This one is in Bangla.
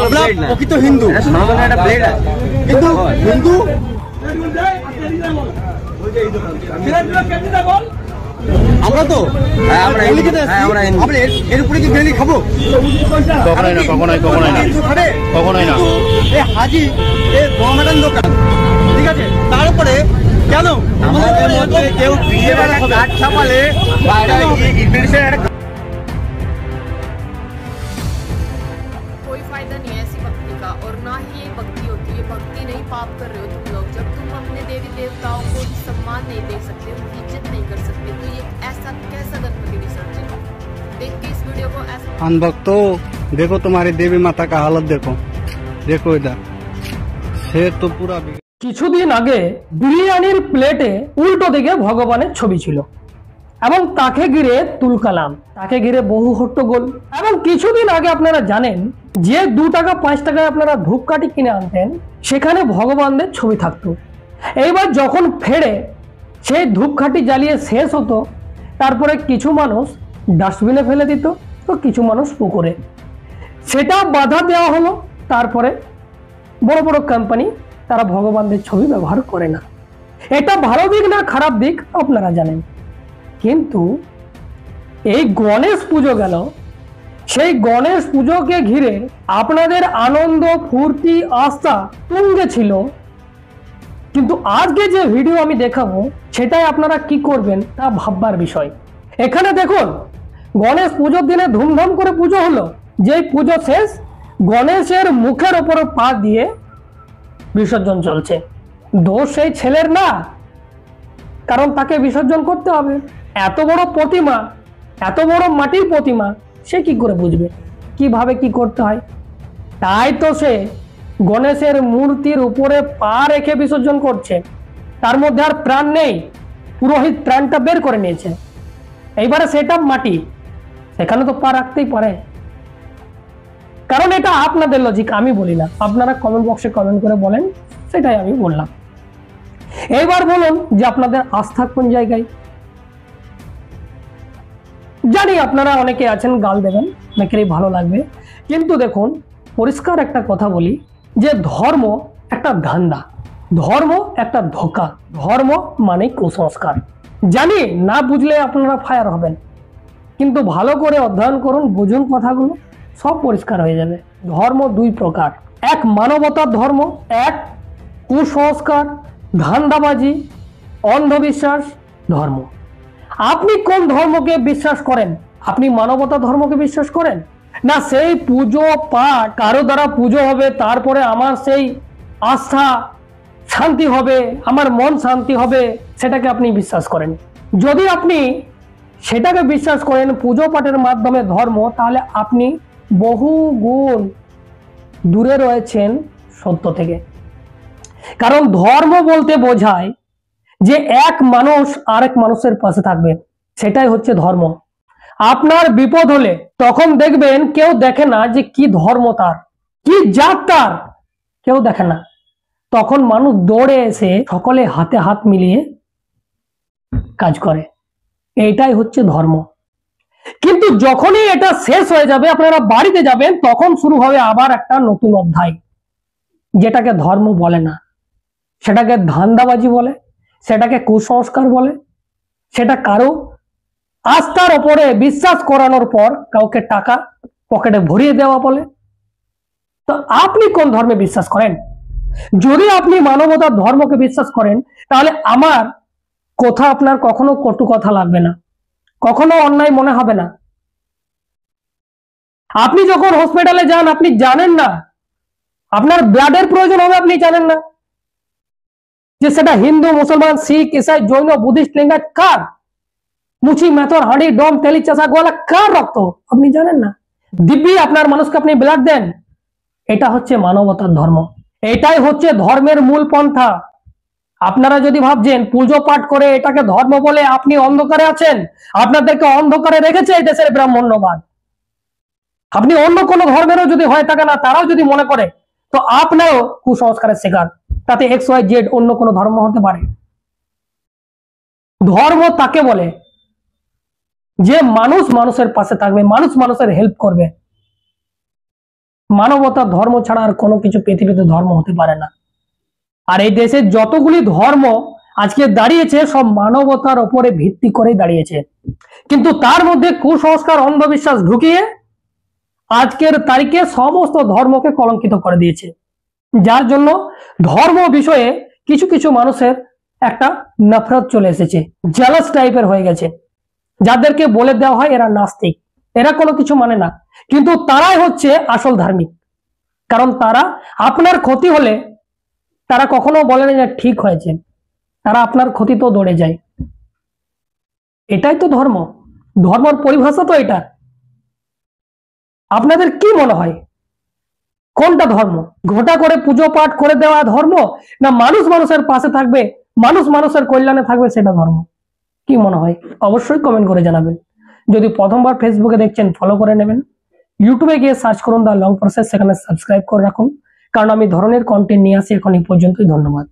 আমরা প্রকৃত হিন্দু, কিন্তু হিন্দু আমরা তো এর উপরে কি বিরিয়ানি খাবো? কখনোই না। এ হাজি এ মহামেডান দোকান, ঠিক আছে, তারপরে কেন আমাদের মধ্যে কেউ বিয়ে কাঠ ছাপালে कोई फायदा नहीं है ऐसी भक्ति का, और ना ही ये भक्ति होती है। भक्ति नहीं, पाप कर रहे हो तुम लोग। जब तुम अपने देवी देवताओं को सम्मान नहीं दे सकते, उनकी इज्जत नहीं कर सकते, तो ये ऐसा कैसा गणपति विसर्जन? देख के इस वीडियो को ऐसा भक्तों, देखो तुम्हारी देवी माता का हालत देखो, देखो इधर शेर तो पूरा। কিছুদিন আগে বিরিয়ানির প্লেটে উল্টো দিকে ভগবানের ছবি ছিল এবং তাকে ঘিরে তুলকালাম, তাকে ঘিরে বহু হট্টগোল। এবং কিছুদিন আগে আপনারা জানেন যে 2 টাকা 5 টাকায় আপনারা ধূপকাঠি কিনে আনতেন, সেখানে ভগবানদের ছবি থাকতো। এইবার যখন ফেড়ে সেই ধূপকাঠি জ্বালিয়ে শেষ হতো, তারপরে কিছু মানুষ ডাস্টবিনে ফেলে দিত, তো কিছু মানুষ পুকুরে। সেটা বাধা দেওয়া হলো। তারপরে বড় বড় কোম্পানি তারা ভগবানদের ছবি ব্যবহার করে না। এটা ভালো দিক না খারাপ দিক আপনারা জানেন। কিন্তু এই গণেশ পুজো গেল, সেই গণেশ পুজোকে ঘিরে আপনাদের আনন্দ ফুর্তি আস্থা তুঙ্গে ছিল, কিন্তু আজকে যে ভিডিও আমি দেখাবো সেটাই আপনারা কি করবেন তা ভাববার বিষয়। এখানে দেখুন, গণেশ পুজোর দিনে ধুমধাম করে পুজো হলো, যেই পুজো শেষ গণেশের মুখের ওপর পা দিয়ে বিসর্জন চলছে। দোষ সেই ছেলের না, কারণ তাকে বিসর্জন করতে হবে। এত বড় প্রতিমা, এত বড় মাটির প্রতিমা, সে কি করে বুঝবে কিভাবে কি করতে হয়? তাই তো সে গণেশের মূর্তির উপরে পা রেখে বিসর্জন করছে। তার মধ্যে আর প্রাণ নেই, পুরোহিত প্রাণটা বের করে নিয়েছে। এইবারে সেটা মাটি, সেখানে তো পা রাখতেই পারে। কারণ এটা আপনাদের লজিক, আমি বলি না। আপনারা কমেন্ট বক্সে কমেন্ট করে বলেন, সেটাই আমি বললাম। এইবার বলুন যে আপনাদের আস্থা কোন জায়গায়। জানি আপনারা অনেকে আছেন গাল দেবেন, অনেকেরই ভালো লাগবে, কিন্তু দেখুন পরিষ্কার একটা কথা বলি যে ধর্ম একটা ধান্দা, ধর্ম একটা ধোঁকা, ধর্ম মানে কুসংস্কার। জানি না বুঝলে আপনারা ফায়ার হবেন, কিন্তু ভালো করে অধ্যয়ন করুন, বুঝুন কথাগুলো, সব পরিষ্কার হয়ে যাবে। ধর্ম 2 প্রকার, এক মানবতার ধর্ম, এক কুসংস্কার, ধান্দাবাজি, অন্ধবিশ্বাস ধর্ম। আপনি কোন ধর্মকে বিশ্বাস করেন? আপনি মানবতা ধর্মকে বিশ্বাস করেন, না সেই পুজো পাঠ কারো দ্বারা পুজো হবে, তারপরে আমার সেই আস্থা শান্তি হবে, আমার মন শান্তি হবে, সেটাকে আপনি বিশ্বাস করেন? যদি আপনি সেটাকে বিশ্বাস করেন পুজো পাঠের মাধ্যমে ধর্ম, তাহলে আপনি বহু গুণ দূরে রয়েছেন সত্য থেকে। কারণ ধর্ম বলতে বোঝায় যে এক মানুষ আরেক মানুষের পাশে থাকবে, সেটাই হচ্ছে ধর্ম। আপনার বিপদ হলে তখন দেখবেন কেউ দেখে না যে কি ধর্ম তার, কি জাত তার, কেউ দেখে না। তখন মানুষ দৌড়ে এসে সকলে হাতে হাত মিলিয়ে কাজ করে। এইটাই হচ্ছে ধর্ম। কিন্তু যখনই এটা শেষ হয়ে যাবে, আপনারা বাড়িতে যাবেন, তখন শুরু হবে আবার একটা নতুন অধ্যায়, যেটাকে ধর্ম বলে না, সেটাকে ধান্দাবাজি বলে, সেটাকে কুসংস্কার বলে, সেটা কারো আস্থার ওপরে বিশ্বাস করানোর পর কাউকে টাকা পকেটে ভরিয়ে দেওয়া বলে। তো আপনি কোন ধর্মে বিশ্বাস করেন? যদি আপনি মানবতার ধর্মকে বিশ্বাস করেন, তাহলে আমার কথা আপনার কখনো কটু কথা লাগবে না, কখনো অন্যায় মনে হবে না। আপনি যখন হসপিটালে যান, আপনি জানেন না আপনার ব্লাডের প্রয়োজন হবে, আপনি জানেন না যে সেটা হিন্দু, মুসলমান, শিখ, ইসাই, জৈন, বুদ্ধিস্ট, লিঙ্গায়ত, কার মুচি, মেথর, হাঁড়ি, ডম, তেলি, চাষা, গোয়ালা, কার রক্ত আপনি জানেন না। দিব্যি আপনার মানুষকে আপনি ব্লাড দেন। এটা হচ্ছে মানবতার ধর্ম, এটাই হচ্ছে ধর্মের মূল পন্থা। আপনারা যদি ভাবছেন পুজো পাঠ করে এটাকে ধর্ম বলে আপনি অন্ধকারে আছেন, আপনাদেরকে অন্ধকারে রেখেছে এই দেশের ব্রাহ্মণ্যবাদ। আপনি অন্য কোনো ধর্মেরও যদি হয়ে থাকে না, তারাও যদি মনে করে, তো আপনারও কুসংস্কারের শিকার। তাতে XYZ অন্য কোনো ধর্ম হতে পারে। ধর্ম তাকে বলে যে মানুষ মানুষের পাশে থাকবে, মানুষ মানুষের হেল্প করবে। মানবতা ধর্ম ছাড়া আর কোনো কিছু পৃথিবীতে ধর্ম হতে পারে না। আর এই দেশে যতগুলি ধর্ম আজকে দাঁড়িয়েছে সব মানবতার উপরে ভিত্তি করেই দাঁড়িয়েছে, কিন্তু তার মধ্যে কুসংস্কার অন্ধবিশ্বাস ঢুকিয়ে আজকের তারিখে সমস্ত ধর্মকে কলঙ্কিত করে দিয়েছে, যার জন্য ধর্ম বিষয়ে কিছু কিছু মানুষের একটা নফরত চলে এসেছে, জেলাস টাইপের হয়ে গেছে, যাদেরকে বলে দেওয়া হয় এরা নাস্তিক, এরা কোনো কিছু মানে না, কিন্তু তারাই হচ্ছে আসল ধার্মিক। কারণ তারা আপনার ক্ষতি হলে তারা কখনো বলে না যে ঠিক হয়েছে, তারা আপনার ক্ষতি তো দৌড়ে যায়। এটাই তো ধর্ম, ধর্মের পরিভাষা তো এটা। আপনাদের কি মনে হয় কোনটা ধর্ম? ঘটা করে পুজো পাঠ করে দেওয়া ধর্ম, না মানুষ মানুষের পাশে থাকবে, মানুষ মানুষের কল্যাণে থাকবে, সেটা ধর্ম? কি মনে হয় অবশ্যই কমেন্ট করে জানাবেন। যদি প্রথমবার ফেসবুকে দেখছেন ফলো করে নেবেন, ইউটিউবে গিয়ে সার্চ করুন দ্য লং প্রসেস, সেখানে সাবস্ক্রাইব করে রাখুন, কারণ আমি ধরনের কন্টেন্ট নিয়ে আসি। এখন এই পর্যন্তই, ধন্যবাদ।